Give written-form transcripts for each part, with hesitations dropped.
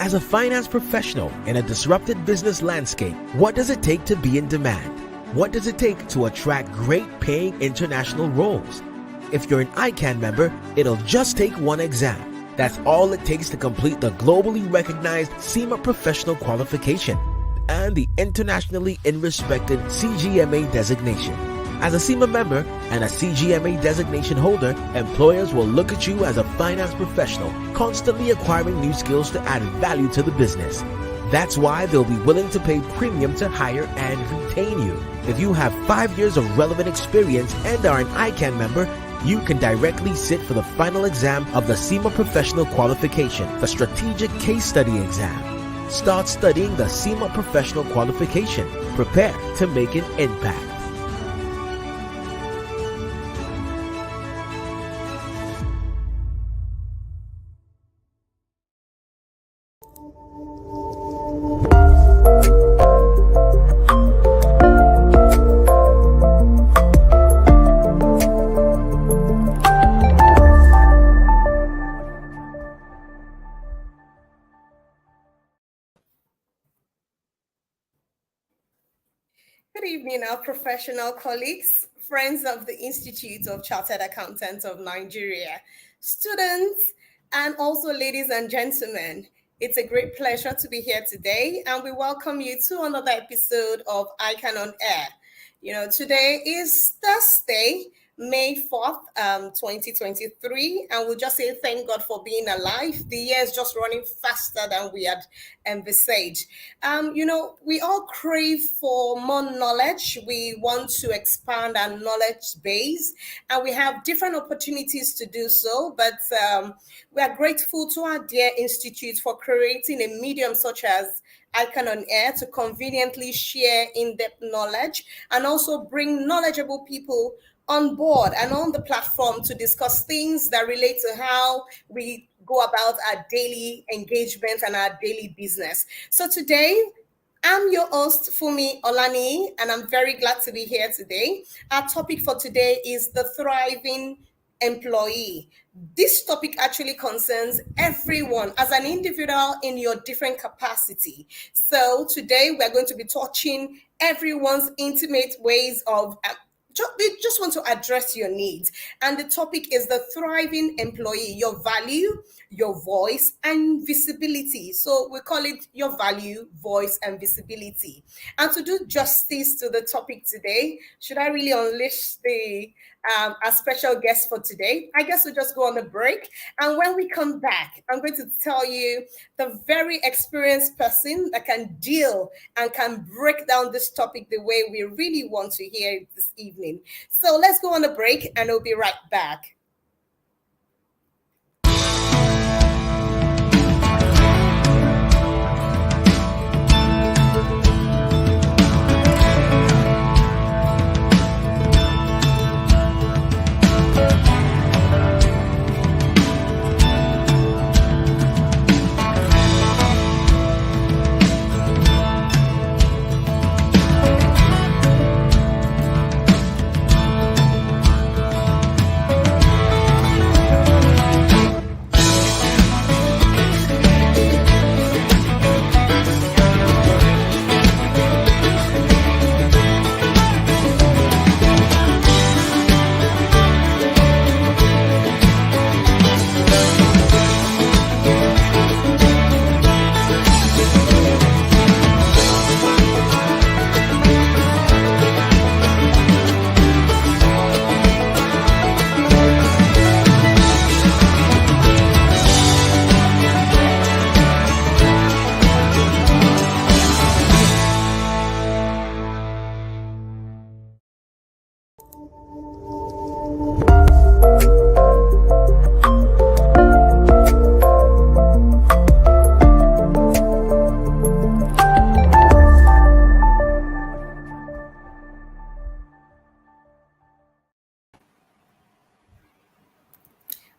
As a finance professional in a disrupted business landscape, what does it take to be in demand? What does it take to attract great paying international roles? If you're an ICAN member, it'll just take one exam. That's all it takes to complete the globally recognized SEMA professional qualification and the internationally respected CGMA designation. As a SEMA member and a CGMA designation holder, employers will look at you as a finance professional, constantly acquiring new skills to add value to the business. That's why they'll be willing to pay premium to hire and retain you. If you have 5 years of relevant experience and are an ICAN member, you can directly sit for the final exam of the SEMA Professional Qualification, the Strategic Case Study exam. Start studying the SEMA Professional Qualification. Prepare to make an impact. Good evening, our professional colleagues, friends of the Institute of Chartered Accountants of Nigeria, students, and also ladies and gentlemen. It's a great pleasure to be here today, and we welcome you to another episode of ICAN on Air. Today is Thursday, May 4th, 2023, and we'll just say thank God for being alive. The year is just running faster than we had envisaged. We all crave for more knowledge. We want to expand our knowledge base, and we have different opportunities to do so, but we are grateful to our dear institute for creating a medium such as ICAN on Air to conveniently share in-depth knowledge and also bring knowledgeable people on board and on the platform to discuss things that relate to how we go about our daily engagement and our daily business. So today, I'm your host, Fumi Olani, and I'm very glad to be here today. Our topic for today is the thriving employee. This topic actually concerns everyone as an individual in your different capacity. So today we're going to be touching everyone's intimate ways of we just want to address your needs. And the topic is the thriving employee, your value, your voice, and visibility. So we call it your value, voice, and visibility. And to do justice to the topic today, should I really unleash our special guest for today? I guess we'll just go on a break. And when we come back, I'm going to tell you the very experienced person that can deal and can break down this topic the way we really want to hear it this evening. So let's go on a break and we'll be right back.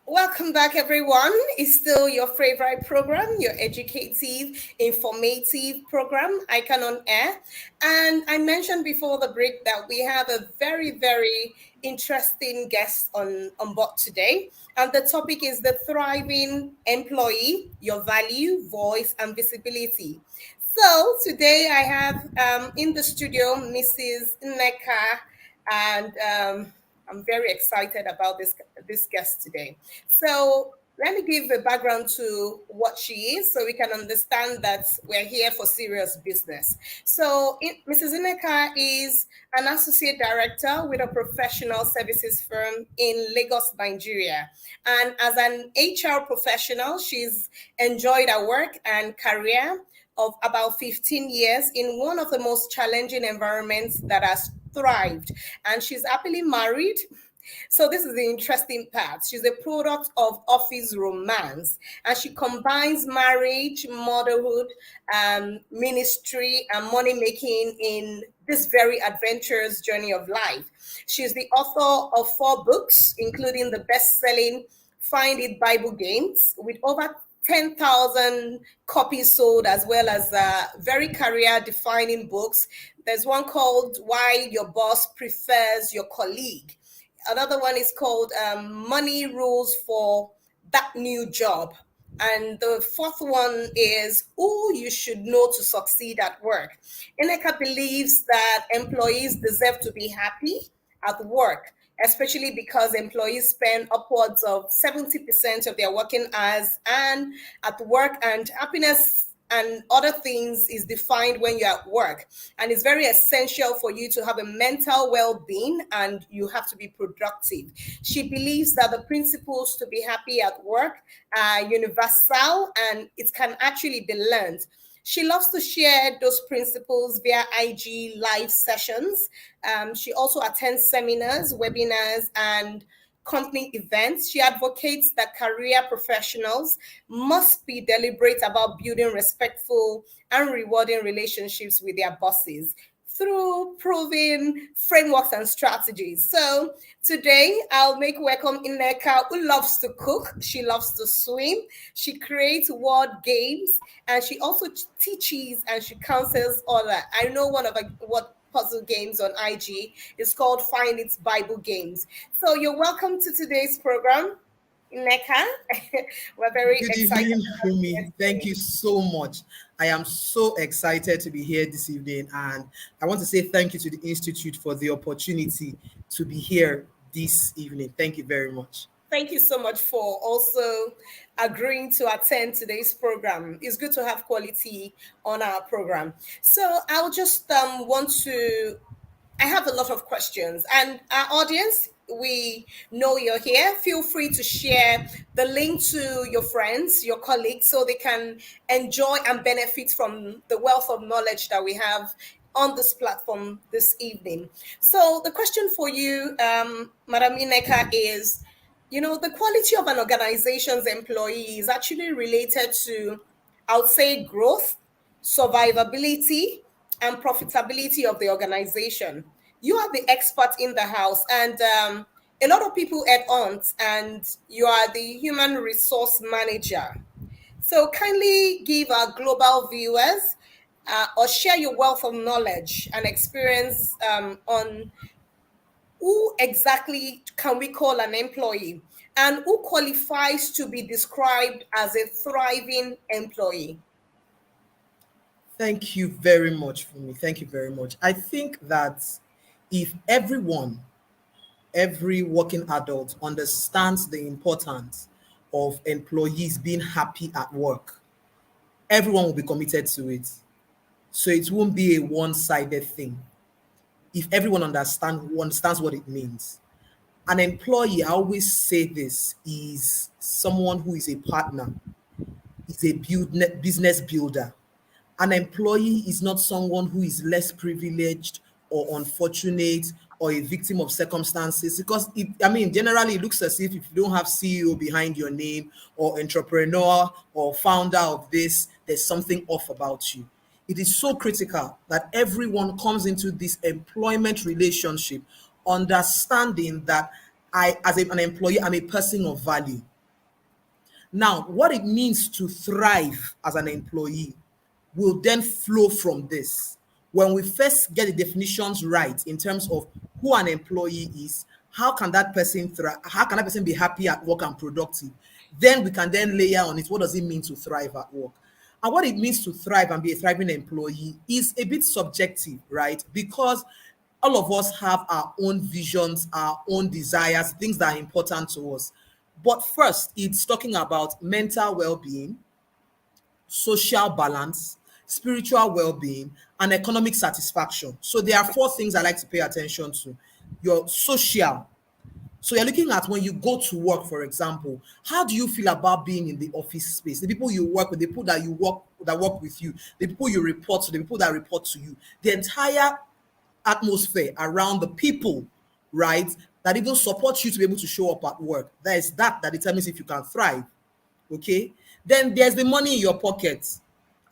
Welcome back, everyone. It's still your favorite program, your educative, informative program, ICAN on Air. And I mentioned before the break that we have a very, very interesting guest on board today. And the topic is the thriving employee, your value, voice, and visibility. So today I have in the studio Mrs. Neka, and I'm very excited about this guest today. So let me give a background to what she is so we can understand that we're here for serious business. So Mrs. Ineka is an associate director with a professional services firm in Lagos, Nigeria. And as an HR professional, she's enjoyed her work and career of about 15 years in one of the most challenging environments that has thrived. And she's happily married. So this is the interesting part. She's a product of office romance, and she combines marriage, motherhood, ministry, and money making in this very adventurous journey of life. She's the author of 4 books, including the best-selling Find It Bible Games, with over 10,000 copies sold, as well as very career defining books. There's one called Why Your Boss Prefers Your Colleague. Another one is called Money Rules for That New Job. And the fourth one is Who You Should Know to Succeed at Work. Ineka believes that employees deserve to be happy at work, especially because employees spend upwards of 70% of their working hours and at work, and happiness and other things is defined when you're at work. And it's very essential for you to have a mental well-being, and you have to be productive. She believes that the principles to be happy at work are universal, and it can actually be learned. She loves to share those principles via IG live sessions. She also attends seminars, webinars, and company events. She advocates that career professionals must be deliberate about building respectful and rewarding relationships with their bosses through proven frameworks and strategies. So today I'll make welcome Ineka, who loves to cook. She loves to swim. She creates word games, and she also teaches and she counsels other. I know one of what puzzle games on IG is called Find Its Bible Games. So you're welcome to today's program, Ineka. We're very Good excited evening, to have you here Fumi. Thank today. you so much. I am so excited to be here this evening, and I want to say thank you to the Institute for the opportunity to be here this evening. Thank you very much. Thank you so much for also agreeing to attend today's program. It's good to have quality on our program. So I'll just want to I have a lot of questions, and our audience, we know you're here. Feel free to share the link to your friends, your colleagues, so they can enjoy and benefit from the wealth of knowledge that we have on this platform this evening. So, the question for you, Madam Ineka, is the quality of an organization's employee is actually related to, I would say, growth, survivability, and profitability of the organization. You are the expert in the house, and a lot of people add on, and you are the human resource manager. So, kindly give our global viewers or share your wealth of knowledge and experience on who exactly can we call an employee, and who qualifies to be described as a thriving employee. Thank you very much, Fumi. Thank you very much. I think that if everyone, every working adult understands the importance of employees being happy at work, everyone will be committed to it. So it won't be a one-sided thing. If everyone understands what it means. An employee, I always say this, is someone who is a partner, is a business builder. An employee is not someone who is less privileged or unfortunate or a victim of circumstances, because generally it looks as if you don't have CEO behind your name or entrepreneur or founder of this, there's something off about you. It is so critical that everyone comes into this employment relationship understanding that an employee, I'm a person of value. Now, what it means to thrive as an employee will then flow from this. When we first get the definitions right in terms of who an employee is, how can that person thrive, how can that person be happy at work and productive, then we can then layer on it what does it mean to thrive at work. And what it means to thrive and be a thriving employee is a bit subjective, right? Because all of us have our own visions, our own desires, things that are important to us. But first, it's talking about mental well-being, social balance, spiritual well-being, and economic satisfaction. So there are four things I like to pay attention to. Your social. So you're looking at when you go to work, for example, how do you feel about being in the office space? The people you work with, the people that work with you, the people you report to, the people that report to you, the entire atmosphere around the people, right? That even support you to be able to show up at work. That is that determines if you can thrive. Okay. Then there's the money in your pocket.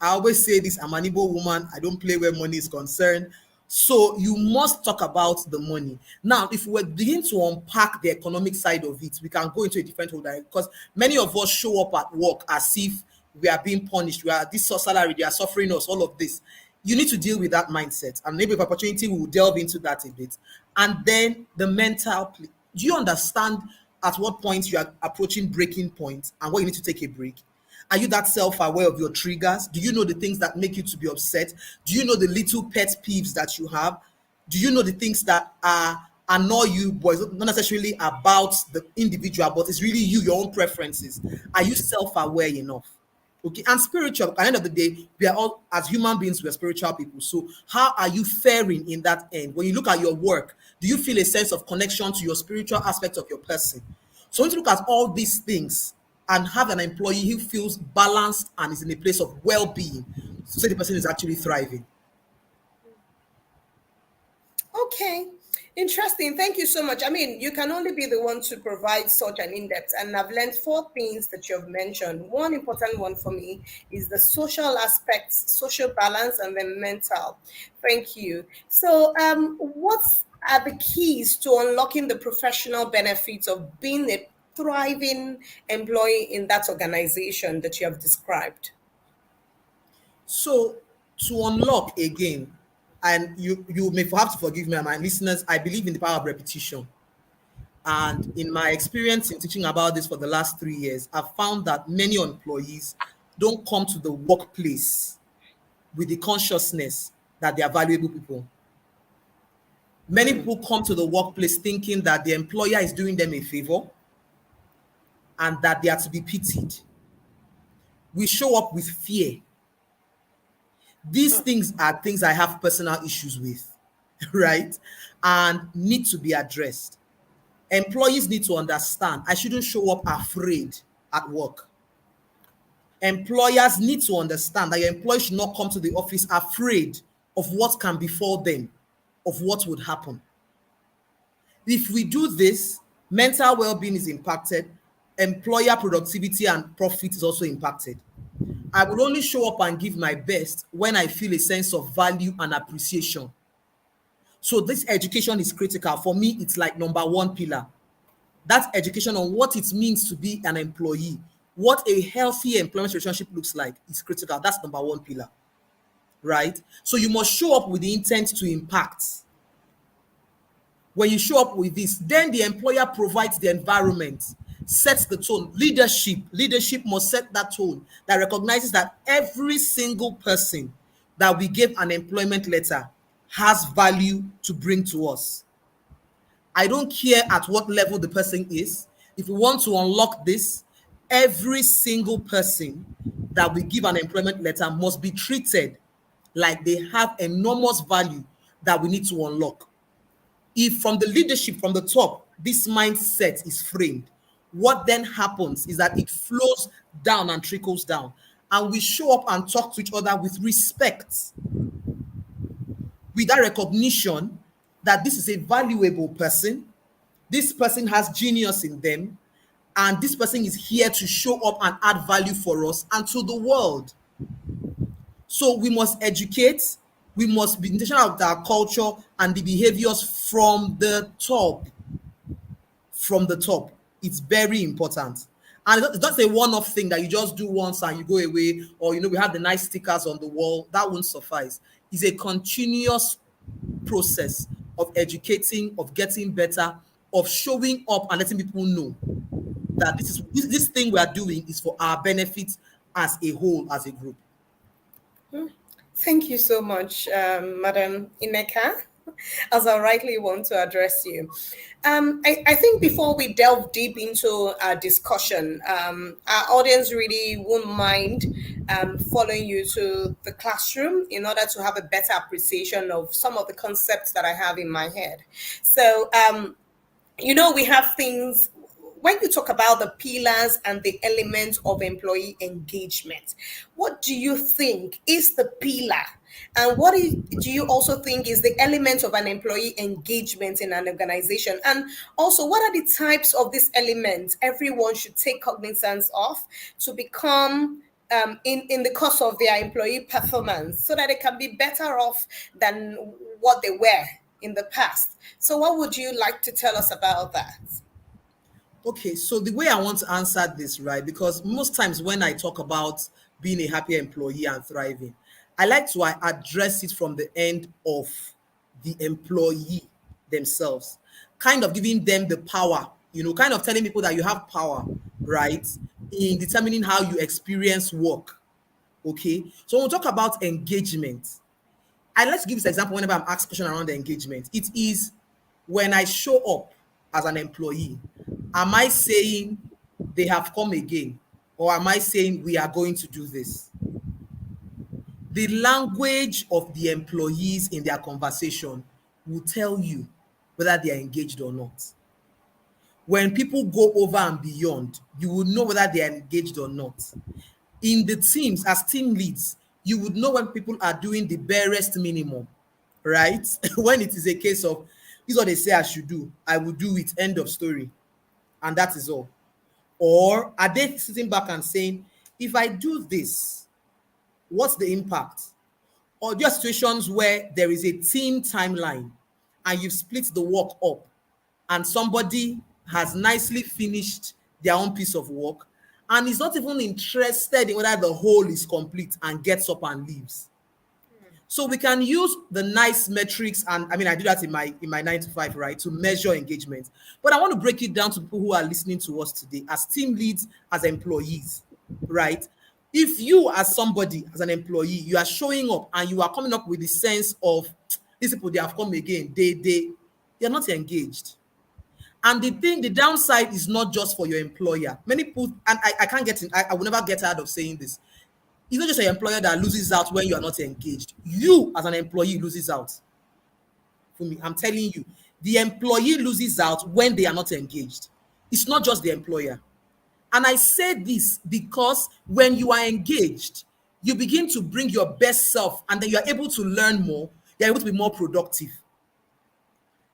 I always say this, I'm an Igbo woman. I don't play where money is concerned. So you must talk about the money. Now, if we begin to unpack the economic side of it, we can go into a different whole direction because many of us show up at work as if we are being punished. We are this salary, they are suffering us, all of this. You need to deal with that mindset. And maybe if opportunity, we will delve into that a bit. And then the mental, do you understand at what point you are approaching breaking point and what you need to take a break? Are you that self-aware of your triggers? Do you know the things that make you to be upset? Do you know the little pet peeves that you have? Do you know the things that annoy you, but it's not necessarily about the individual, but it's really you, your own preferences? Are you self-aware enough? Okay, and spiritual, at the end of the day, we are all, as human beings, we are spiritual people. So how are you faring in that end? When you look at your work, do you feel a sense of connection to your spiritual aspect of your person? So when you look at all these things and have an employee who feels balanced and is in a place of well-being, so say the person is actually thriving. Okay, interesting. Thank you so much. I mean, you can only be the one to provide such an in-depth, and I've learned four things that you've mentioned. One important one for me is the social aspects, social balance, and then mental. Thank you. So, what are the keys to unlocking the professional benefits of being a thriving employee in that organization that you have described? So to unlock again, and you may have to forgive me and my listeners, I believe in the power of repetition. And in my experience in teaching about this for the last 3 years, I've found that many employees don't come to the workplace with the consciousness that they are valuable people. Many people come to the workplace thinking that the employer is doing them a favor and that they are to be pitied. We show up with fear. These things are things I have personal issues with, right? And need to be addressed. Employees need to understand I shouldn't show up afraid at work. Employers need to understand that your employees should not come to the office afraid of what can befall them, of what would happen. If we do this, mental well-being is impacted, employer productivity and profit is also impacted. I will only show up and give my best when I feel a sense of value and appreciation. So this education is critical. For me, it's like number one pillar. That's education on what it means to be an employee. What a healthy employment relationship looks like is critical. That's number one pillar, right? So you must show up with the intent to impact. When you show up with this, then the employer provides the environment, sets the tone. Leadership must set that tone that recognizes that every single person that we give an employment letter has value to bring to us. I don't care at what level the person is. If we want to unlock this, every single person that we give an employment letter must be treated like they have enormous value that we need to unlock. If from the leadership, from the top, this mindset is framed, what then happens is that it flows down and trickles down. And we show up and talk to each other with respect, with that recognition that this is a valuable person, this person has genius in them, and this person is here to show up and add value for us and to the world. So we must educate, we must be intentional about our culture and the behaviors from the top. From the top. It's very important. And it's not a one-off thing that you just do once and you go away, or we have the nice stickers on the wall. That won't suffice. It's a continuous process of educating, of getting better, of showing up and letting people know that this thing we are doing is for our benefit as a whole, as a group. Thank you so much, Madam Ineka, as I rightly want to address you. I think before we delve deep into our discussion, our audience really won't mind following you to the classroom in order to have a better appreciation of some of the concepts that I have in my head. So, we have things when you talk about the pillars and the elements of employee engagement. What do you think is the pillar? And do you also think is the element of an employee engagement in an organization? And also, what are the types of these elements everyone should take cognizance of to become in the course of their employee performance so that they can be better off than what they were in the past? So, what would you like to tell us about that? Okay, so the way I want to answer this, right? Because most times when I talk about being a happy employee and thriving, I like to address it from the end of the employee themselves, kind of giving them the power, kind of telling people that you have power, right, in determining how you experience work. Okay, so when we talk about engagement, I like to give this example whenever I'm asked question around the engagement. It is when I show up as an employee, am I saying they have come again? Or am I saying we are going to do this? The language of the employees in their conversation will tell you whether they are engaged or not. When people go over and beyond, you will know whether they are engaged or not. In the teams, as team leads, you would know when people are doing the barest minimum, right? When it is a case of, this is what they say I should do, I will do it, end of story. And that is all. Or are they sitting back and saying, if I do this, what's the impact? Or there are situations where there is a team timeline and you've split the work up and somebody has nicely finished their own piece of work and is not even interested in whether the whole is complete and gets up and leaves. So we can use the nice metrics, and I mean I do that in my 9 to 5, right, to measure engagement. But I want to break it down to people who are listening to us today as team leads, as employees, right? If you as somebody, as an employee, you are showing up and you are coming up with the sense of these people, they have come again, they're not engaged. And the downside is not just for your employer. Many people, and I can't get in, I will never get tired of saying this. It's not just your employer that loses out when you are not engaged. You, as an employee, loses out. For me, I'm telling you, the employee loses out when they are not engaged. It's not just the employer. And I say this because when you are engaged, you begin to bring your best self, and then you are able to learn more. You're able to be more productive.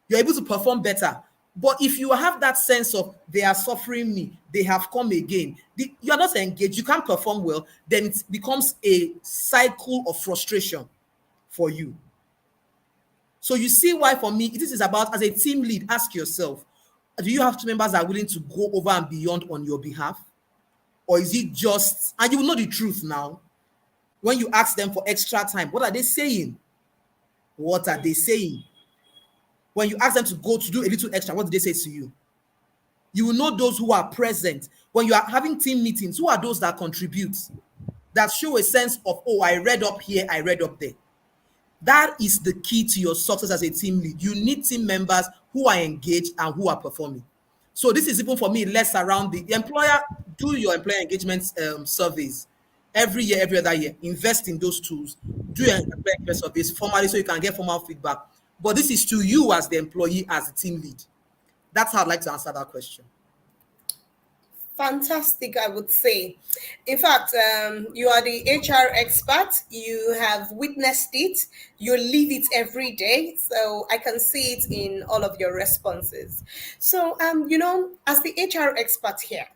You're able to perform better. But if you have that sense of they are suffering me, they have come again, you are not engaged, you can't perform well, then it becomes a cycle of frustration for you. So you see why for me, this is about, as a team lead, ask yourself, do you have team members that are willing to go over and beyond on your behalf? Or is it just, and you will know the truth now, when you ask them for extra time, what are they saying? What are they saying? When you ask them to go to do a little extra, what do they say to you? You will know those who are present. When you are having team meetings, who are those that contribute, that show a sense of, oh, I read up here, I read up there. That is the key to your success as a team lead. You need team members who are engaged and who are performing. So this is even for me less around the employer. Do your employer engagement surveys every year, every other year. Invest in those tools. Do your employer engagement surveys formally so you can get formal feedback. But this is to you as the employee, as the team lead. That's how I'd like to answer that question. Fantastic, I would say. In fact, you are the HR expert. You have witnessed it. You live it every day. So I can see it in all of your responses. So, as the HR expert here,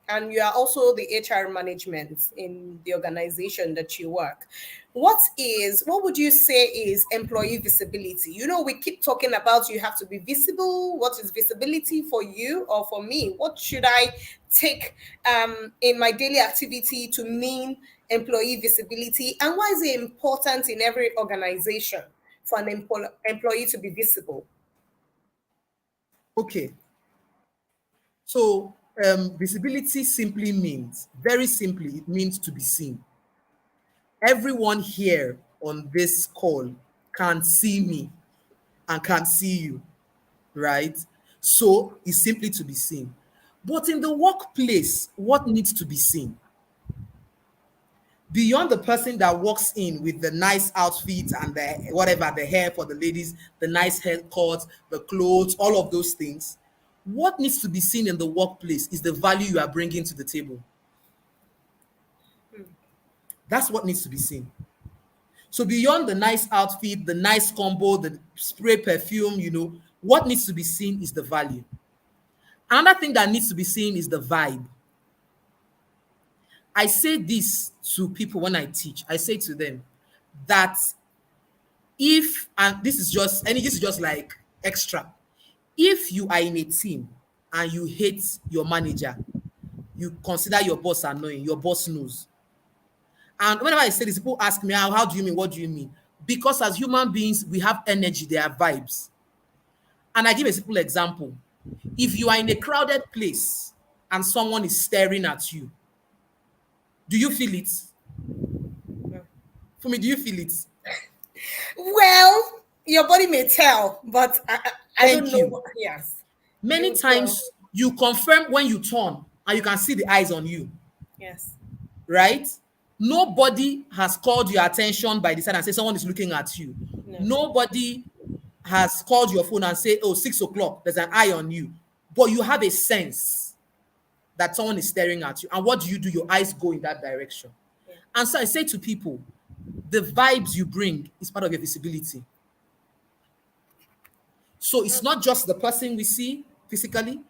and you are also the HR management in the organization that you work. What would you say is employee visibility? You know, we keep talking about you have to be visible. What is visibility for you or for me? What should I take in my daily activity to mean employee visibility? And why is it important in every organization for an employee to be visible? Okay. So visibility simply means, very simply, it means to be seen. Everyone here on this call can see me and can see you, right? So it's simply to be seen. But in the workplace, what needs to be seen? Beyond the person that walks in with the nice outfit and the whatever, the hair for the ladies, the nice haircut, the clothes, all of those things, what needs to be seen in the workplace is the value you are bringing to the table. That's what needs to be seen. So beyond the nice outfit, the nice combo, the spray perfume, what needs to be seen is the value. Another thing that needs to be seen is the vibe. I say this to people when I teach. I say to them that if, and this is just like extra, if you are in a team and you hate your manager, you consider your boss annoying, your boss knows. And whenever I say this, people ask me, how do you mean? What do you mean? Because as human beings, we have energy, there are vibes. And I give a simple example. If you are in a crowded place and someone is staring at you, do you feel it? For me, do you feel it? Well, your body may tell, but I don't Thank know. you. Yes, Many you tell. times you confirm when you turn and you can see the eyes on you, Yes. right? Nobody has called your attention by the side and say someone is looking at you. No. Nobody has called your phone and say, oh, 6 o'clock, there's an eye on you. But you have a sense that someone is staring at you. And what do? Your eyes go in that direction. Yeah. And so I say to people, the vibes you bring is part of your visibility. So it's not just the person we see physically,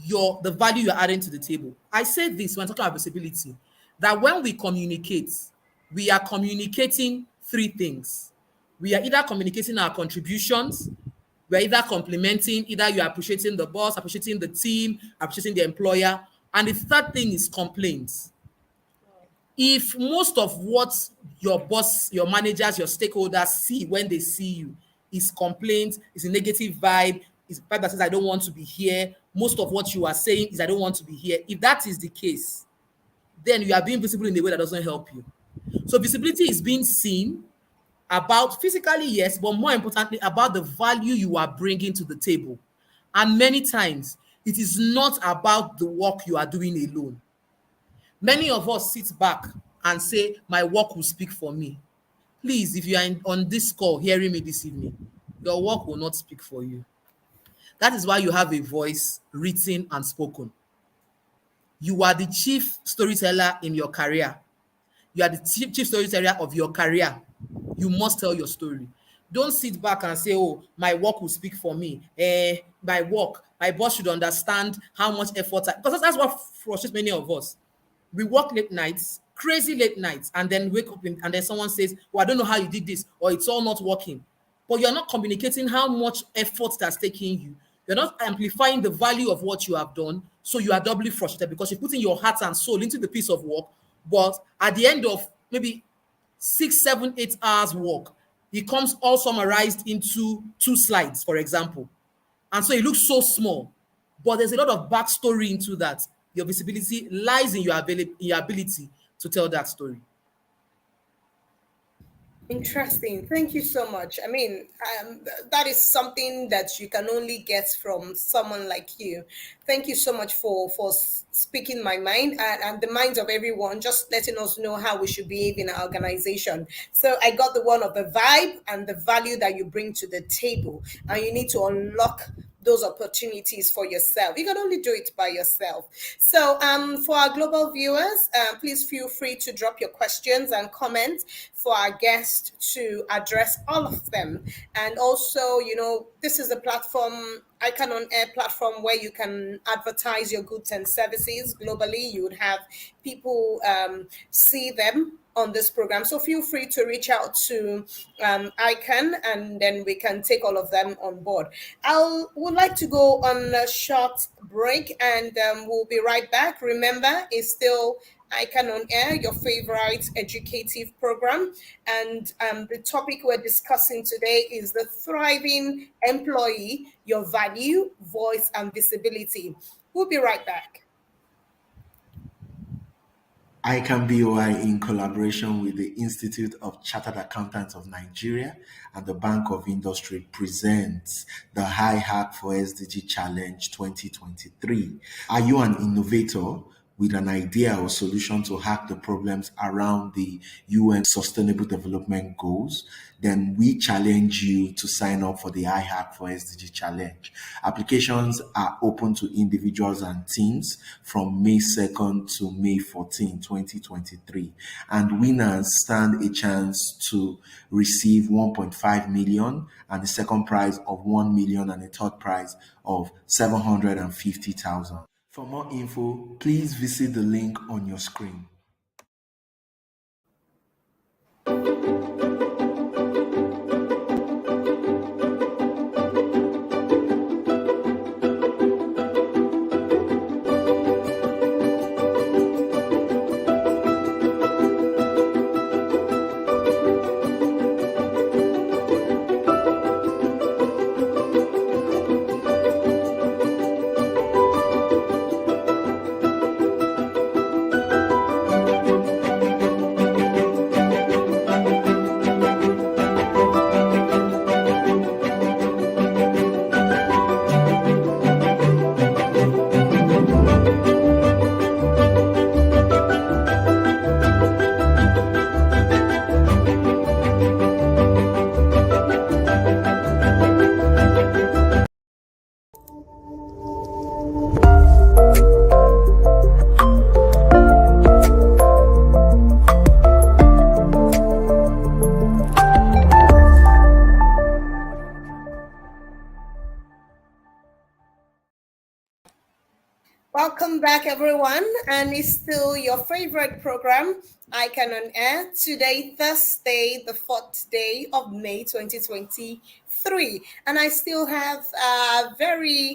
the value you're adding to the table. I say this when talking about visibility, that when we communicate, we are communicating three things. We are either communicating our contributions, we're either complimenting, either you're appreciating the boss, appreciating the team, appreciating the employer, and the third thing is complaints. If most of what your boss, your managers, your stakeholders see when they see you is complaints, is a negative vibe, is a vibe that says, I don't want to be here, most of what you are saying is, I don't want to be here. If that is the case, then you are being visible in a way that doesn't help you. So visibility is being seen about physically, yes, but more importantly, about the value you are bringing to the table. And many times, it is not about the work you are doing alone. Many of us sit back and say, my work will speak for me. Please, if you are on this call hearing me this evening, your work will not speak for you. That is why you have a voice, written and spoken. You are the chief storyteller in your career. You are the chief storyteller of your career. You must tell your story. Don't sit back and say, oh, my work will speak for me. My work, my boss should understand how much effort because that's what frustrates many of us. We work late nights, crazy late nights, and then wake up and then someone says, well, I don't know how you did this, or it's all not working. But you're not communicating how much effort that's taking you. You're not amplifying the value of what you have done. So you are doubly frustrated because you're putting your heart and soul into the piece of work. But at the end of maybe 6, 7, 8 hours work, it comes all summarized into 2 slides, for example. And so it looks so small, but there's a lot of backstory into that. Your visibility lies in your ability to tell that story. Interesting. Thank you so much. I mean, that is something that you can only get from someone like you. Thank you so much for speaking my mind and the minds of everyone, just letting us know how we should behave in our organization. So I got the one of the vibe and the value that you bring to the table, and you need to unlock those opportunities for yourself. You can only do it by yourself. So for our global viewers, please feel free to drop your questions and comments for our guest to address all of them. And also, this is a platform, ICAN on Air platform, where you can advertise your goods and services globally. You would have people see them on this program. So feel free to reach out to ICAN, and then we can take all of them on board. Would like to go on a short break, and we'll be right back. Remember, it's still ICAN on Air, your favorite educative program. And the topic we're discussing today is the thriving employee, your value, voice, and visibility. We'll be right back. ICAN BOI, in collaboration with the Institute of Chartered Accountants of Nigeria and the Bank of Industry, presents the High Hack for SDG Challenge 2023. Are you an innovator with an idea or solution to hack the problems around the UN Sustainable Development Goals? Then we challenge you to sign up for the iHack for SDG Challenge. Applications are open to individuals and teams from May 2nd to May 14, 2023. And winners stand a chance to receive 1.5 million, and the second prize of 1 million, and the third prize of 750,000. For more info, please visit the link on your screen. Welcome back, everyone, and it's still your favorite program, ICAN on Air. Today, Thursday, the 4th day of May 2023, and I still have a very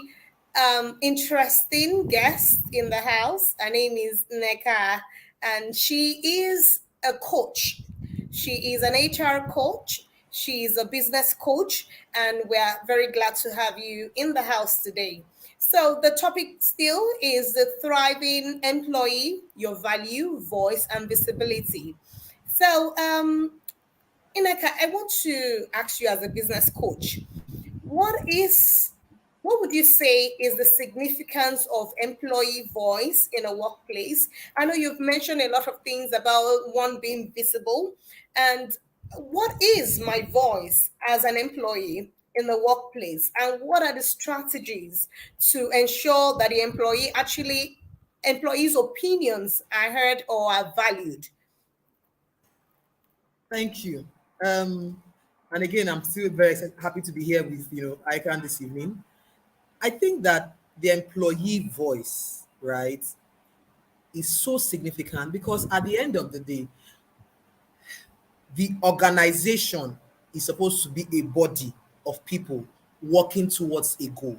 interesting guest in the house. Her name is Neka, and she is a coach. She is an HR coach. She is a business coach, and we're very glad to have you in the house today. So the topic still is the thriving employee, your value, voice, and visibility. So, Ineka, I want to ask you as a business coach, what would you say is the significance of employee voice in a workplace? I know you've mentioned a lot of things about one being visible, and what is my voice as an employee in the workplace, and what are the strategies to ensure that the employees' opinions are heard or are valued? Thank you. And again, I'm still very happy to be here with ICANN this evening. I think that the employee voice, right, is so significant because at the end of the day, the organization is supposed to be a body of people working towards a goal.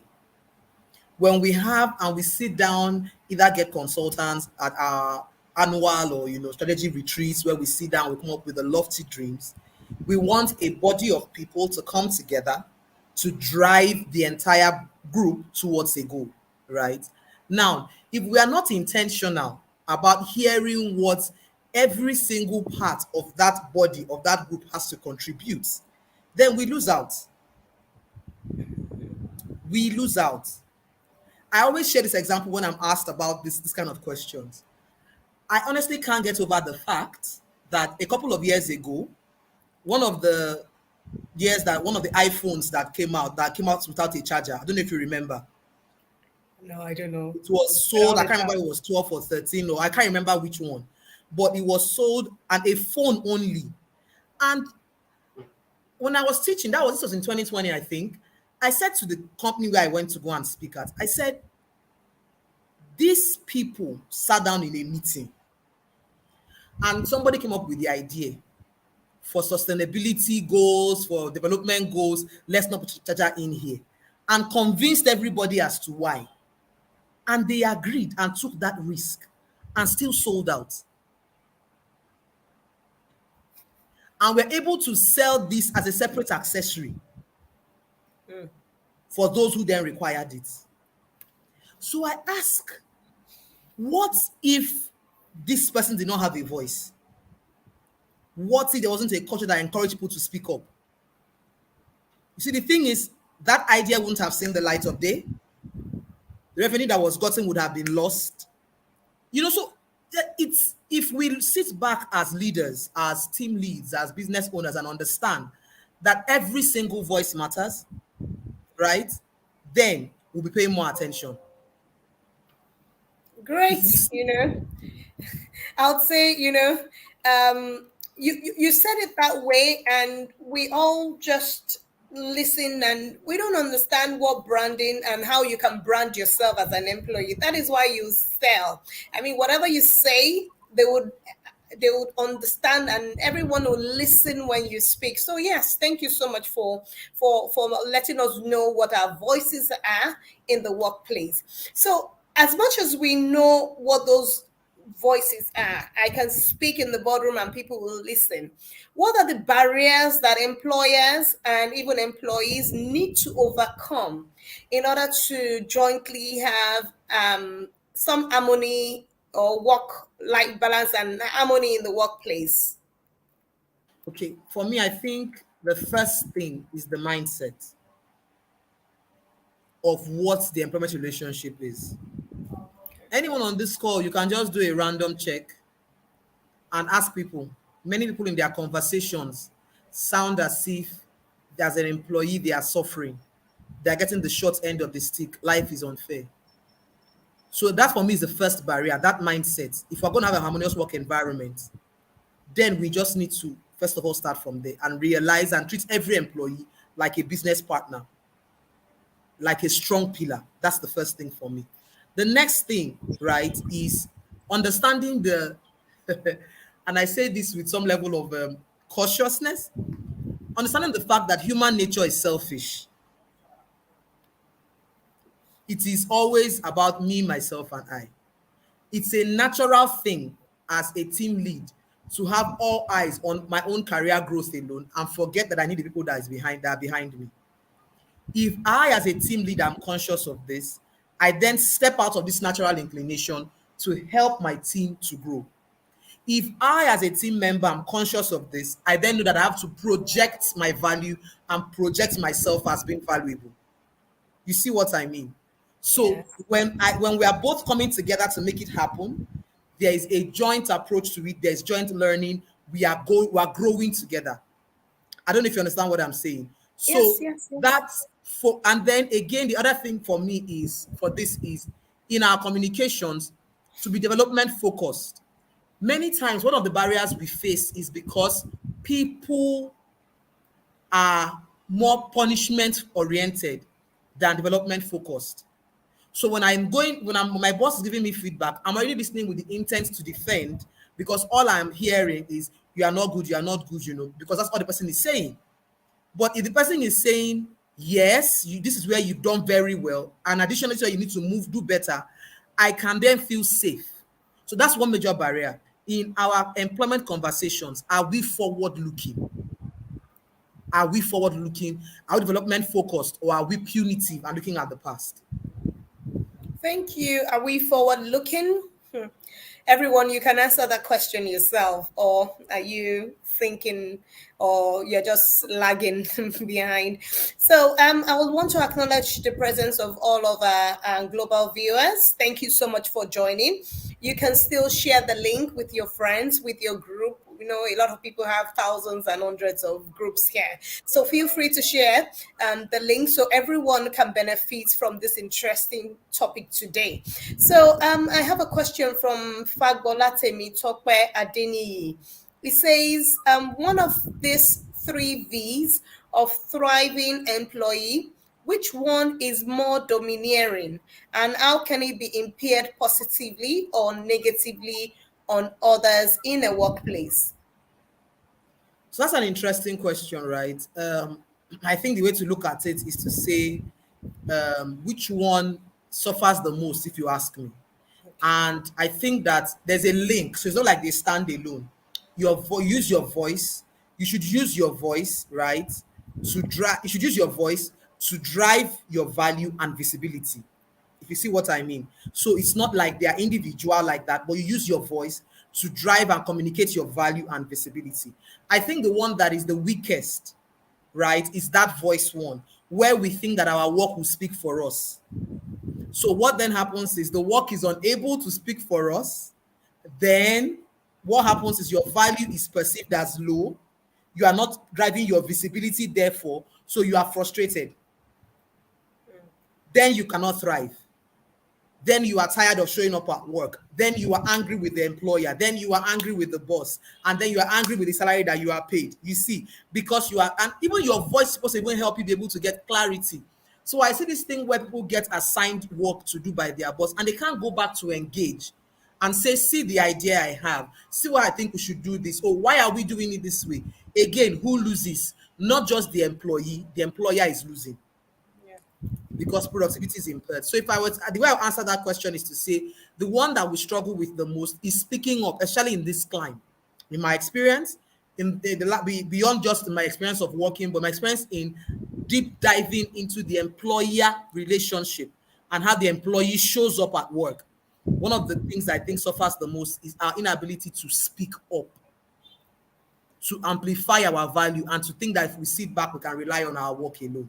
When we have and we sit down, either get consultants at our annual or strategy retreats where we sit down, we come up with the lofty dreams. We want a body of people to come together to drive the entire group towards a goal, right? Now, if we are not intentional about hearing what every single part of that body, of that group has to contribute, then we lose out. We lose out. I always share this example when I'm asked about this kind of questions. I honestly can't get over the fact that a couple of years ago, one of the Yes, that one of the iPhones that came out without a charger. I don't know if you remember. No, I don't know. It was Spell sold. I it can't remember out. if it was 12 or 13, or I can't remember which one, but it was sold and a phone only. And when I was teaching, this was in 2020, I think. I said to the company where I went to go and speak at, I said, these people sat down in a meeting and somebody came up with the idea for sustainability goals, for development goals. Let's not put charger in here, and convinced everybody as to why. And they agreed and took that risk and still sold out. And we're able to sell this as a separate accessory for those who then required it. So I ask, what if this person did not have a voice? What if there wasn't a culture that encouraged people to speak up? You see, the thing is, that idea wouldn't have seen the light of day. The revenue that was gotten would have been lost. So it's, if we sit back as leaders, as team leads, as business owners, and understand that every single voice matters, right? Then we'll be paying more attention. If Great. we see, I would say, you said it that way, and we all just listen, and we don't understand what branding and how you can brand yourself as an employee. That is why you sell. I mean, whatever you say, they would understand, and everyone will listen when you speak. So yes, thank you so much for letting us know what our voices are in the workplace. So as much as we know what those voices are, I can speak in the boardroom and people will listen. What are the barriers that employers and even employees need to overcome in order to jointly have some harmony or work life balance and harmony in the workplace? okay, for me, I think the first thing is the mindset of what the employment relationship is. Anyone on this call, you can just do a random check and ask people. Many people in their conversations sound as if as an employee they are suffering. They're getting the short end of the stick. Life is unfair. So that for me is the first barrier, that mindset. If we're going to have a harmonious work environment, then we just need to, first of all, start from there and realize and treat every employee like a business partner, like a strong pillar. That's the first thing for me. The next thing, right, is understanding the, and I say this with some level of cautiousness, understanding the fact that human nature is selfish. It is always about me, myself, and I. It's a natural thing as a team lead to have all eyes on my own career growth alone and forget that I need the people that are behind me. If I, as a team leader, am conscious of this, I then step out of this natural inclination to help my team to grow. If I, as a team member, am conscious of this, I then know that I have to project my value and project myself as being valuable. You see what I mean? So Yes. when we are both coming together to make it happen, there is a joint approach to it. There's joint learning. We are growing together. I don't know if you understand what I'm saying. Yes, So yes, yes. that's for, and then again, the other thing for me is for this is in our communications to be development focused. Many times, one of the barriers we face is because people are more punishment oriented than development focused. So when my boss is giving me feedback, I'm already listening with the intent to defend because all I'm hearing is you are not good, because that's all the person is saying. But if the person is saying, yes, this is where you've done very well, and additionally, so you need to do better, I can then feel safe. So that's one major barrier. In our employment conversations, are we forward looking? Are we forward looking? Are we development focused, or are we punitive and looking at the past? Thank you. Are we forward looking? Everyone, you can answer that question yourself, or are you thinking, or you're just lagging behind? So, I would want to acknowledge the presence of all of our global viewers. Thank you so much for joining. You can still share the link with your friends, with your group, a lot of people have thousands and hundreds of groups here. So feel free to share the link so everyone can benefit from this interesting topic today. So I have a question from Fagbolatemi Tope Adeniyi. It says, one of these 3 V's of thriving employee, which one is more domineering, and how can it be impaired positively or negatively on others in a workplace? So that's an interesting question, right? I think the way to look at it is to say which one suffers the most, if you ask me. And I think that there's a link, so it's not like they stand alone. Use your voice. You should use your voice, right? To drive. You should use your voice to drive your value and visibility. If you see what I mean. So it's not like they are individual like that, but you use your voice to drive and communicate your value and visibility. I think the one that is the weakest, right, is that voice one, where we think that our work will speak for us. So what then happens is the work is unable to speak for us. Then what happens is your value is perceived as low. You are not driving your visibility, therefore, so you are frustrated. Then you cannot thrive. Then you are tired of showing up at work. Then you are angry with the employer. Then you are angry with the boss. And then you are angry with the salary that you are paid. You see, because you are, and even your voice is supposed to even help you be able to get clarity. So I see this thing where people get assigned work to do by their boss and they can't go back to engage and say, see the idea I have. See why I think we should do this. Oh, why are we doing it this way? Again, who loses? Not just the employee. The employer is losing because productivity is impaired. So if I was, the way I answer that question is to say the one that we struggle with the most is speaking up, especially in this climb. In my experience, beyond just my experience of working, but my experience in deep diving into the employer relationship and how the employee shows up at work. One of the things I think suffers the most is our inability to speak up, to amplify our value, and to think that if we sit back, we can rely on our work alone.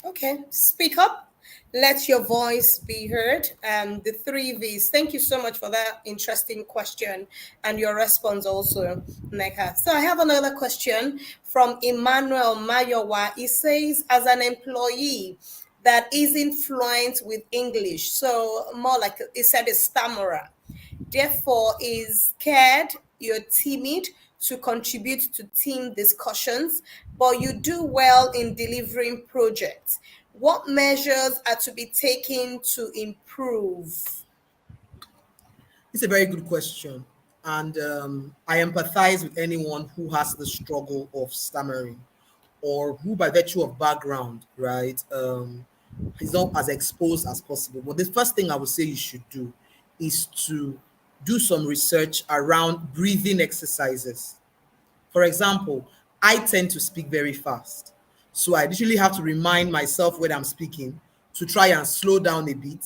Okay, speak up. Let your voice be heard. The 3 V's. Thank you so much for that interesting question and your response also, Neka. So I have another question from Emmanuel Mayowa. He says, as an employee that isn't fluent with English, so more like he said, a stammerer, therefore is scared, you're timid to contribute to team discussions, but you do well in delivering projects. What measures are to be taken to improve? It's a very good question. And I empathize with anyone who has the struggle of stammering or who, by virtue of background, right, is not as exposed as possible. But the first thing I would say you should do is to do some research around breathing exercises. For example, I tend to speak very fast. So I literally have to remind myself when I'm speaking to try and slow down a bit.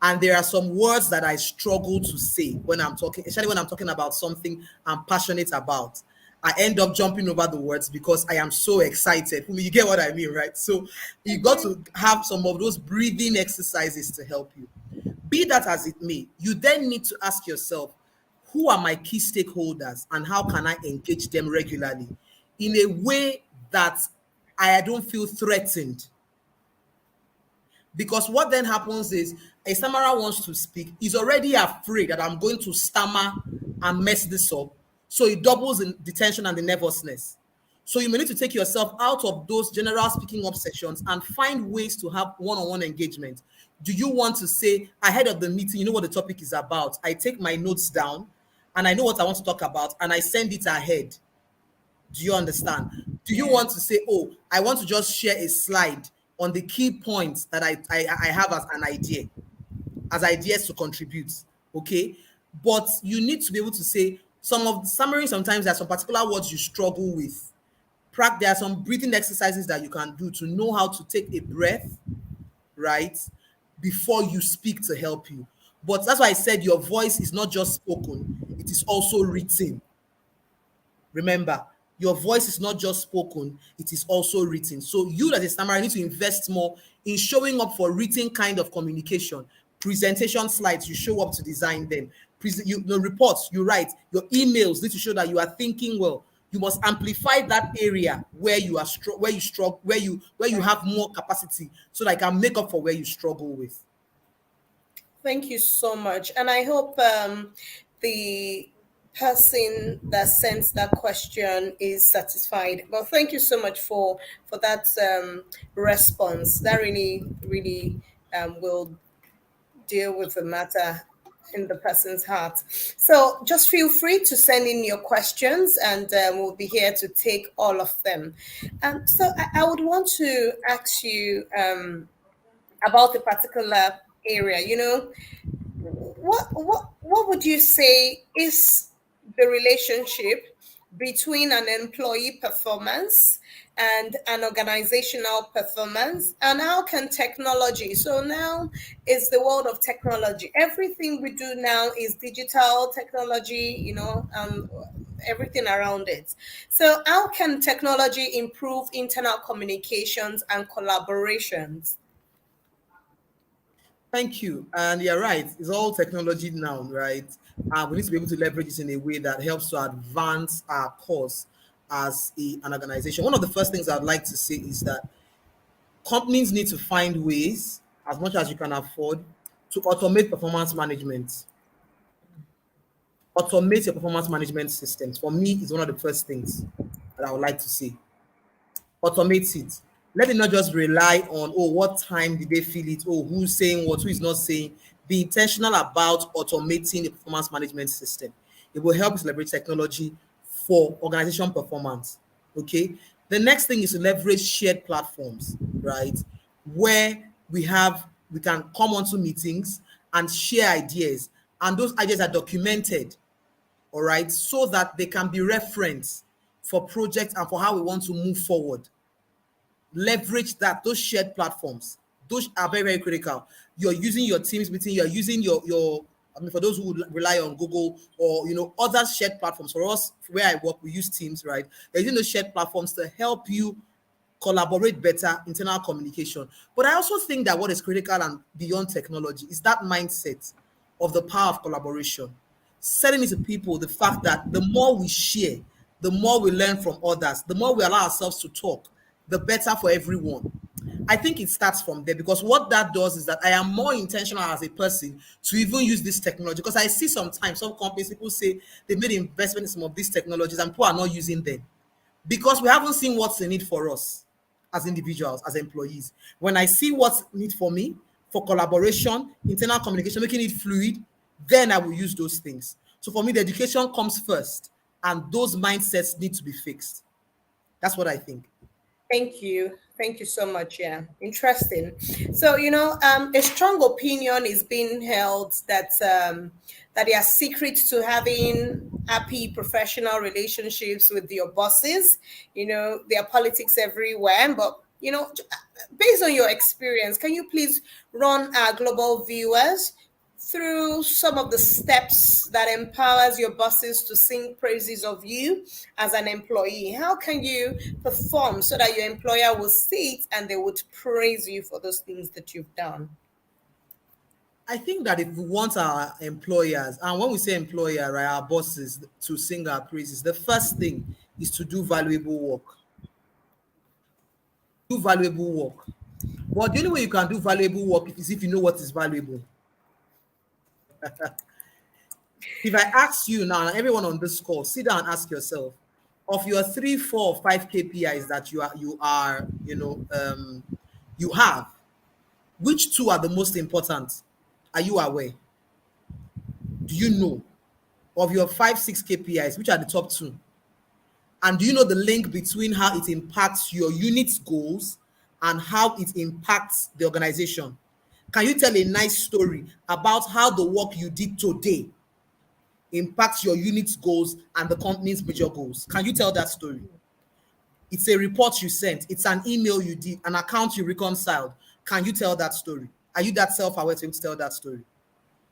And there are some words that I struggle to say when I'm talking, especially when I'm talking about something I'm passionate about. I end up jumping over the words because I am so excited. You get what I mean, right? So you got to have some of those breathing exercises to help you. Be that as it may, you then need to ask yourself, who are my key stakeholders and how can I engage them regularly in a way that I don't feel threatened? Because what then happens is a stammerer wants to speak, he's already afraid that I'm going to stammer and mess this up. So it doubles in the tension and the nervousness. So you may need to take yourself out of those general speaking up sessions and find ways to have one-on-one engagement. Do you want to say ahead of the meeting, you know what the topic is about? I take my notes down and I know what I want to talk about and I send it ahead. Do you understand? Do you want to say, oh, I want to just share a slide on the key points that I have as an idea, as ideas to contribute, okay? But you need to be able to say some of the summary, sometimes there are some particular words you struggle with. There are some breathing exercises that you can do to know how to take a breath, right, before you speak to help you. But that's why I said your voice is not just spoken, it is also written. Remember, your voice is not just spoken, it is also written. So you as a stammerer need to invest more in showing up for written kind of communication. Presentation slides, you show up to design them. the reports you write, your emails need to show that you are thinking well. You must amplify that area where you are where you struggle, where you have more capacity, so that I can make up for where you struggle with. Thank you so much. And I hope the person that sends that question is satisfied. Well, thank you so much for that response. That really will deal with the matter in the person's heart. So just feel free to send in your questions, and we'll be here to take all of them. So I would want to ask you about a particular area. What would you say is the relationship between an employee performance and an organizational performance, and how can technology, so now is the world of technology, everything we do now is digital technology, everything around it. So how can technology improve internal communications and collaborations? Thank you. And you're right. It's all technology now, right? We need to be able to leverage it in a way that helps to advance our cause as an organization. One of the first things I'd like to say is that companies need to find ways, as much as you can afford, to automate performance management. Automate your performance management systems. For me, is one of the first things that I would like to see. Automate it. Let it not just rely on, oh, what time did they feel it? Oh, who's saying what, who is not saying. Be intentional about automating the performance management system. It will help us leverage technology for organization performance. Okay. The next thing is to leverage shared platforms, right? Where we can come onto meetings and share ideas, and those ideas are documented, all right, so that they can be referenced for projects and for how we want to move forward. Leverage that, those shared platforms, those are very, very critical. You're using your Teams meeting, you're using your I mean, for those who rely on Google or other shared platforms. For us, where I work, we use Teams, right? They're using those shared platforms to help you collaborate better, internal communication. But I also think that what is critical and beyond technology is that mindset of the power of collaboration. Selling it to people the fact that the more we share, the more we learn from others, the more we allow ourselves to talk, the better for everyone. I think it starts from there, because what that does is that I am more intentional as a person to even use this technology, because I see sometimes some companies, people say they made investment in some of these technologies and people are not using them because we haven't seen what's in it for us as individuals, as employees. When I see what's in it for me, for collaboration, internal communication, making it fluid, then I will use those things. So for me, the education comes first, and those mindsets need to be fixed. That's what I think. Thank you. Thank you so much. Yeah, interesting. So, a strong opinion is being held that they are secret to having happy professional relationships with your bosses. There are politics everywhere, but based on your experience, can you please run our global viewers through some of the steps that empowers your bosses to sing praises of you as an employee? How can you perform so that your employer will see it and they would praise you for those things that you've done? I think that if we want our employers, and when we say employer, right, our bosses, to sing our praises, the first thing is to do valuable work. Do valuable work. But the only way you can do valuable work is if you know what is valuable. If I ask you now, and everyone on this call, sit down and ask yourself, of your 3, 4, 5 KPIs that you have, which two are the most important? Are you aware? Do you know of your 5, 6 KPIs, which are the top two? And do you know the link between how it impacts your unit's goals and how it impacts the organization? Can you tell a nice story about how the work you did today impacts your unit's goals and the company's major goals? Can you tell that story? It's a report you sent, it's an email you did, an account you reconciled. Can you tell that story? Are you that self-aware to be able to tell that story?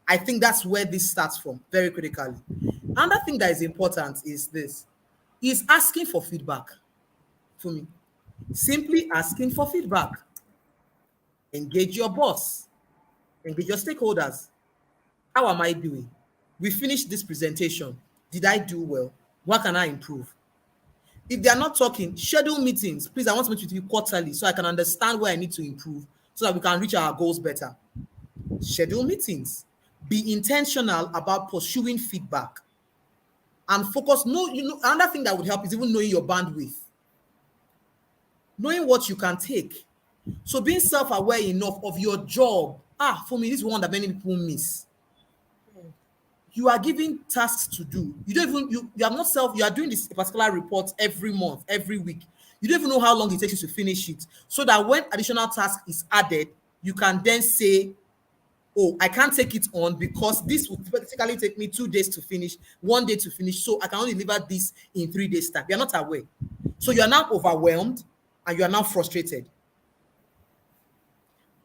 I think that's where this starts from, very critically. Another thing that is important is this, is asking for feedback. For me, simply asking for feedback. Engage your boss, engage your stakeholders. How am I doing? We finished this presentation. Did I do well? What can I improve? If they are not talking, schedule meetings. Please, I want to meet with you quarterly so I can understand where I need to improve so that we can reach our goals better. Schedule meetings. Be intentional about pursuing feedback and focus. No, another thing that would help is even knowing your bandwidth, knowing what you can take. So being self-aware enough of your job. For me, this is one that many people miss. You are given tasks to do. You don't even you are not you are doing this particular report every month, every week. You don't even know how long it takes you to finish it. So that when additional task is added, you can then say, oh, I can't take it on because this will basically take me 2 days to finish, 1 day to finish. So I can only deliver this in 3 days' time. You're not aware. So you are now overwhelmed and you are now frustrated.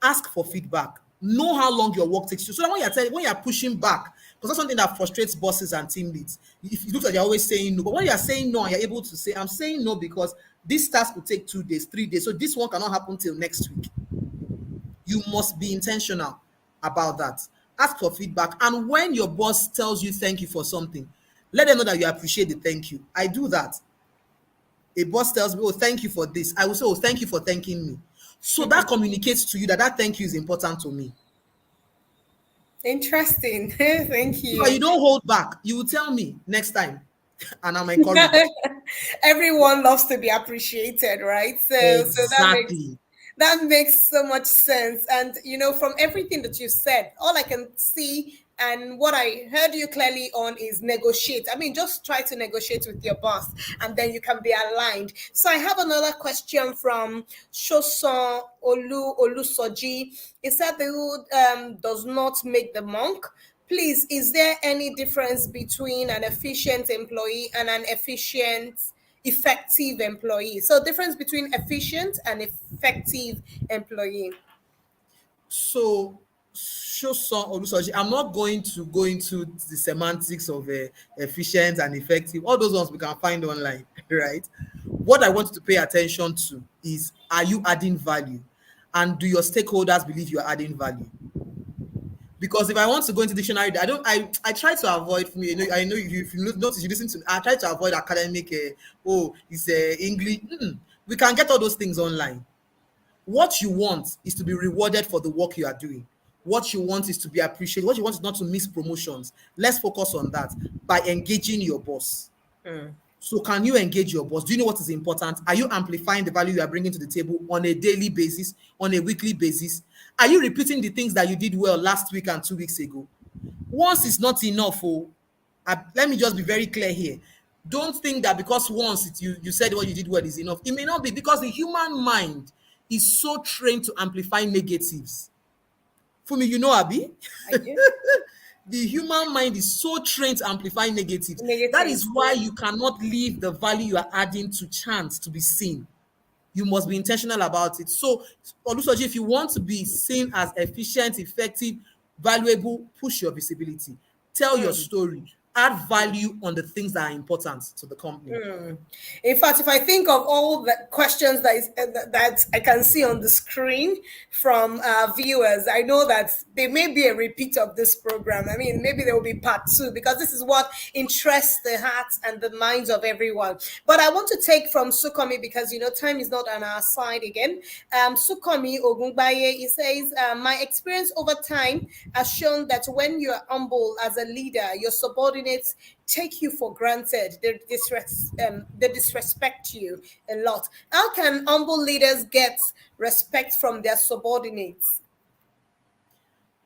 Ask for feedback. Know how long your work takes you. So that when you're pushing back, because that's something that frustrates bosses and team leads. If you look like you're always saying no, but when you're saying no and you're able to say, I'm saying no because this task will take 2 days, 3 days. So this one cannot happen till next week. You must be intentional about that. Ask for feedback. And when your boss tells you thank you for something, let them know that you appreciate the thank you. I do that. A boss tells me, oh, thank you for this. I will say, oh, thank you for thanking me. So that communicates to you that thank you is important to me. Interesting. Thank you. So you don't hold back. You will tell me next time. And I'm encouraged. Everyone loves to be appreciated, right? Exactly. That makes so much sense. And from everything that you said, all I can see and what I heard you clearly on is negotiate. I mean, just try to negotiate with your boss and then you can be aligned. So I have another question from Shoson Olusoji. It said the wood does not make the monk. Please, is there any difference between an efficient employee and an effective employee? So difference between efficient and effective employee. So I'm not going to go into the semantics of efficient and effective. All those ones we can find online, right? What I want you to pay attention to is, are you adding value? And do your stakeholders believe you are adding value? Because if I want to go into dictionary, I try to avoid, I know if you notice, you listen to me, I try to avoid academic, it's English. We can get all those things online. What you want is to be rewarded for the work you are doing. What you want is to be appreciated. What you want is not to miss promotions. Let's focus on that by engaging your boss. So can you engage your boss? Do you know what is important? Are you amplifying the value you are bringing to the table on a daily basis, on a weekly basis? Are you repeating the things that you did well last week and 2 weeks ago? Once is not enough. Let me just be very clear here. Don't think that because once you said what you did well is enough. It may not be, because the human mind is so trained to amplify negatives. For me, Abi? I do. The human mind is so trained to amplify negatives. That is why you cannot leave the value you are adding to chance to be seen. You must be intentional about it. So, Olusoji, if you want to be seen as efficient, effective, valuable, push your visibility. Tell your story. Add value on the things that are important to the company. In fact, if I think of all the questions that I can see on the screen from viewers, I know that there may be a repeat of this program. I mean, maybe there will be part 2, because this is what interests the hearts and the minds of everyone. But I want to take from Sukomi, because time is not on our side again. Sukomi Ogungbaye, he says, my experience over time has shown that when you are humble as a leader, your subordinates take you for granted. They disrespect you a lot. How can humble leaders get respect from their subordinates?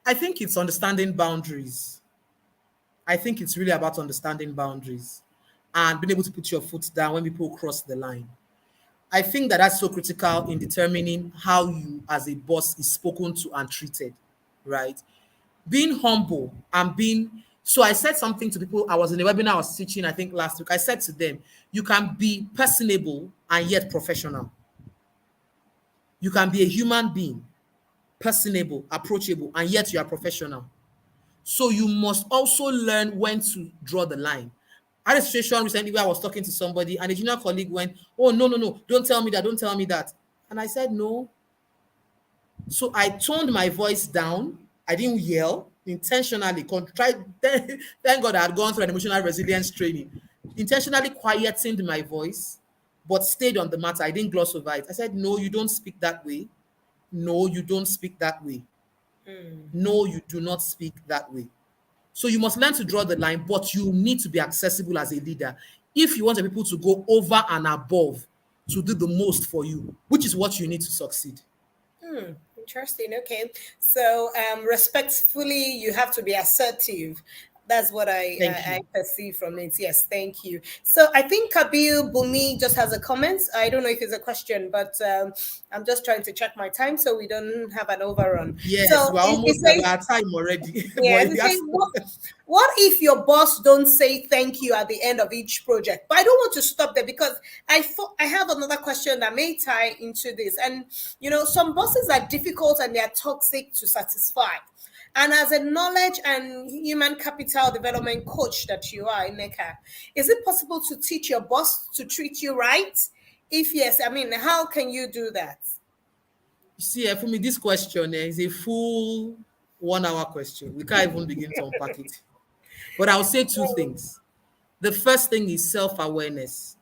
I think it's understanding boundaries. I think it's really about understanding boundaries and being able to put your foot down when people cross the line. I think that's so critical in determining how you as a boss is spoken to and treated, right? Being humble and so I said something to people. I was in a webinar I was teaching, I think last week. I said to them, you can be personable and yet professional. You can be a human being, personable, approachable, and yet you are professional. So you must also learn when to draw the line. I had a situation recently where I was talking to somebody and a junior colleague went, oh, no, don't tell me that. And I said, no. So I toned my voice down. I didn't yell. intentionally thank God I had gone through an emotional resilience training, intentionally quietened my voice, but stayed on the matter. I didn't gloss over it. I said, no, you don't speak that way. No, you don't speak that way. No, you do not speak that way. So you must learn to draw the line, but you need to be accessible as a leader if you want the people to go over and above to do the most for you, which is what you need to succeed. Interesting. Okay. So, respectfully, you have to be assertive. That's what Thank I you. perceive from it. Yes, thank you. So I think Kabil Bumi just has a comment. I don't know if it's a question, but I'm just trying to check my time so we don't have an overrun. Yes, So we're it almost at says, our time already. But yes, it says, yes, what if your boss don't say thank you at the end of each project? But I don't want to stop there because I have another question that may tie into this. And some bosses are difficult and they are toxic to satisfy. And as a knowledge and human capital development coach that you are, Ineka, is it possible to teach your boss to treat you right? If yes, I mean, how can you do that? you see, for me, this question is a full 1 hour question. We can't even begin to unpack it. But I'll say two things. The first thing is self awareness,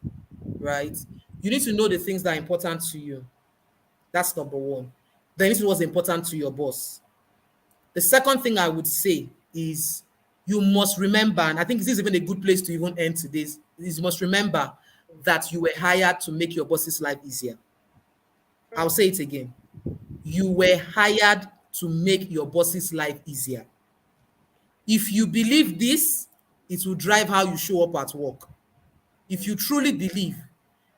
right? You need to know the things that are important to you. That's number one. Then this is what's important to your boss. The second thing I would say is you must remember, and I think this is even a good place to even end today's, is you must remember that you were hired to make your boss's life easier. I'll say it again. You were hired to make your boss's life easier. If you believe this, it will drive how you show up at work. If you truly believe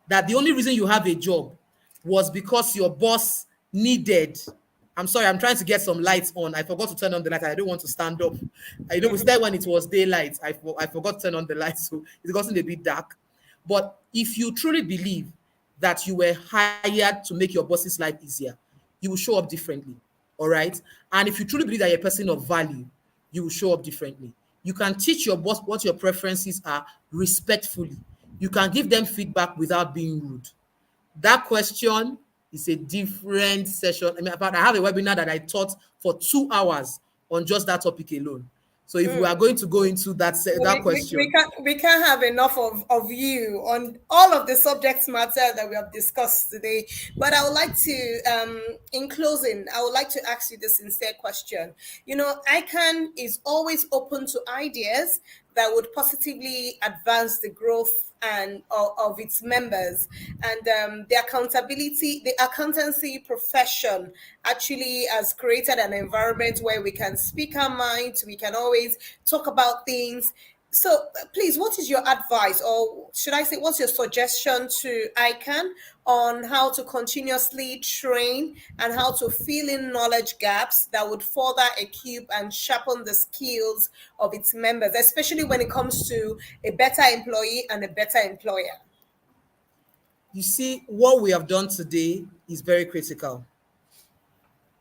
that the only reason you have a job was because your boss needed, I'm sorry, I'm trying to get some lights on. I forgot to turn on the light. I don't want to stand up. I know we started when it was daylight. I forgot to turn on the lights, so it's gotten a bit dark. But if you truly believe that you were hired to make your boss's life easier, you will show up differently. All right. And if you truly believe that you're a person of value, you will show up differently. You can teach your boss what your preferences are respectfully. You can give them feedback without being rude. That question is a different session. I mean, I have a webinar that I taught for 2 hours on just that topic alone. So if we are going to go into that question, We can't have enough of you on all of the subject matter that we have discussed today. But I would like to, in closing, I would like to ask you this sincere question. ICANN is always open to ideas that would positively advance the growth and of its members, and the accountancy profession actually has created an environment where we can speak our minds, we can always talk about things. So please, what is your advice, or should I say, what's your suggestion to ICANN on how to continuously train and how to fill in knowledge gaps that would further equip and sharpen the skills of its members, especially when it comes to a better employee and a better employer? you see, what we have done today is very critical.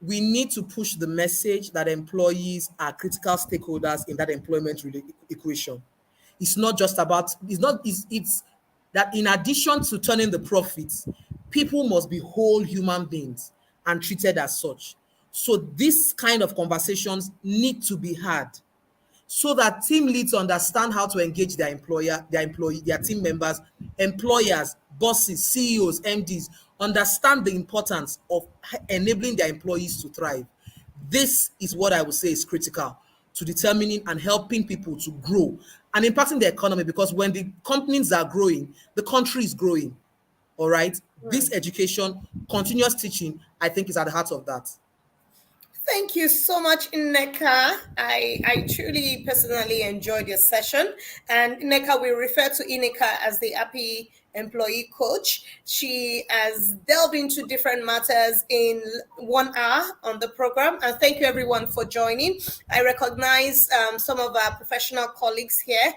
We need to push the message that employees are critical stakeholders in that equation. It's not just about, it's that in addition to turning the profits, people must be whole human beings and treated as such. So this kind of conversations need to be had so that team leads understand how to engage their team members, employers, bosses, CEOs, MDs, understand the importance of enabling their employees to thrive. This is what I would say is critical to determining and helping people to grow and impacting the economy, because when the companies are growing, the country is growing. All right. This education, continuous teaching, I think is at the heart of that. Thank you so much, Ineka. I truly personally enjoyed your session. And Ineka, we refer to Ineka as the happy employee coach. She has delved into different matters in 1 hour on the program. And thank you everyone for joining. I recognize some of our professional colleagues here.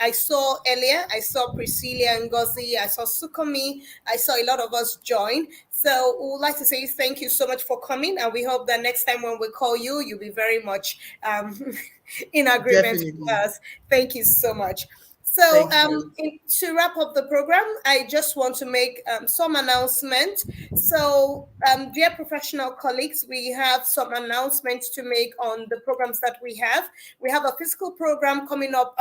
I saw earlier, I saw Priscilla Ngozi, I saw Sukomi, I saw a lot of us join. So we would like to say thank you so much for coming, and we hope that next time when we call you, you'll be very much in agreement with Definitely. us. Thank you so much. So, Thank you. to wrap up the program, I just want to make some announcement. So, dear professional colleagues, we have some announcements to make on the programs that we have. We have a physical program coming up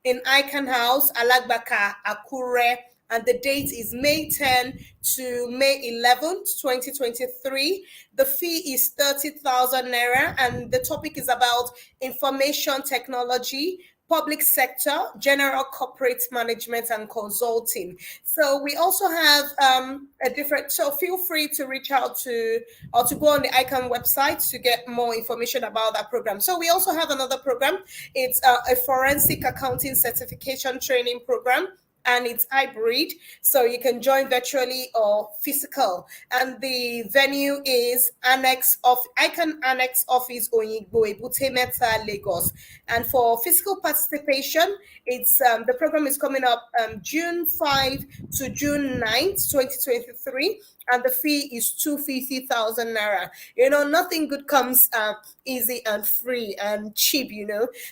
in ICAN House, Alagbaka, Akure, and the date is May 10 to May 11th, 2023. The fee is 30,000 Naira, and the topic is about information technology, public sector, general corporate management, and consulting. So we also have so feel free to reach out to or to go on the ICAN website to get more information about that program. So we also have another program. It's a forensic accounting certification training program, and it's hybrid, so you can join virtually or physical. And the venue is ICAN Annex Office, Oyigbo, Ebute Meta, Lagos. And for physical participation, it's the program is coming up June 5 to June 9th, 2023, and the fee is 250,000 Naira. Nothing good comes easy and free and cheap,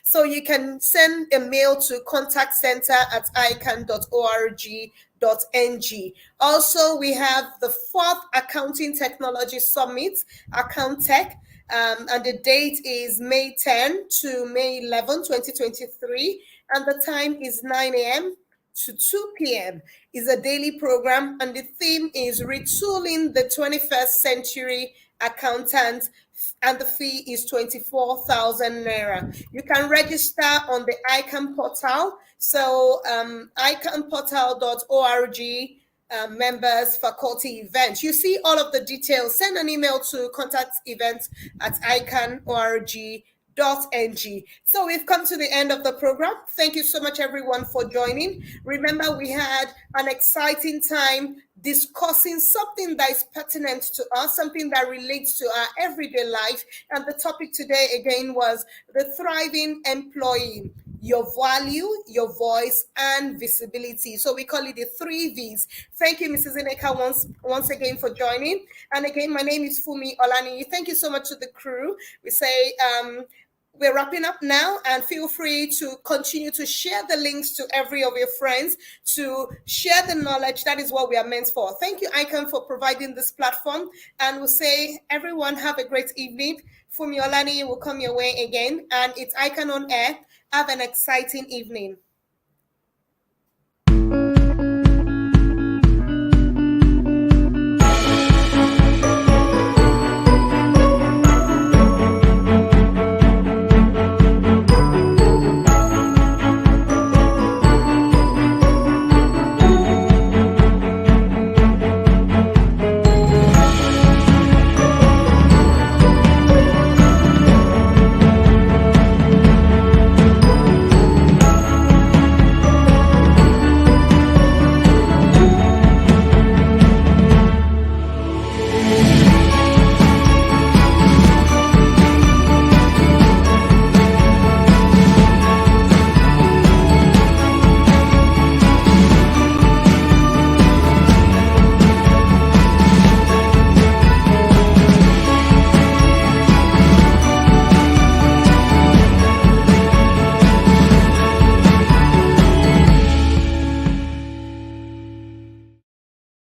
So you can send a mail to contactcenter@ican.org.ng. Also, we have the 4th Accounting Technology Summit, Account Tech, and the date is May 10 to May 11, 2023, and the time is 9 a.m. to 2 p.m. Is a daily program, and the theme is retooling the 21st century accountant, and the fee is 24,000 Naira. You can register on the ICAN portal, so icanportal.org, members, faculty, events. You see all of the details. Send an email to contactevents@icanorg.ng. So we've come to the end of the program. Thank you so much, everyone, for joining. Remember, we had an exciting time discussing something that is pertinent to us, something that relates to our everyday life. And the topic today, again, was the thriving employee: your value, your voice, and visibility. So we call it the 3 Vs. Thank you, Mrs. Ineka, once again for joining. And again, my name is Fumi Olani. Thank you so much to the crew. We say we're wrapping up now, and feel free to continue to share the links to every of your friends, to share the knowledge. That is what we are meant for. Thank you, ICAN, for providing this platform. And we'll say, everyone, have a great evening. Fumi Olani will come your way again, and it's ICAN on Air. Have an exciting evening.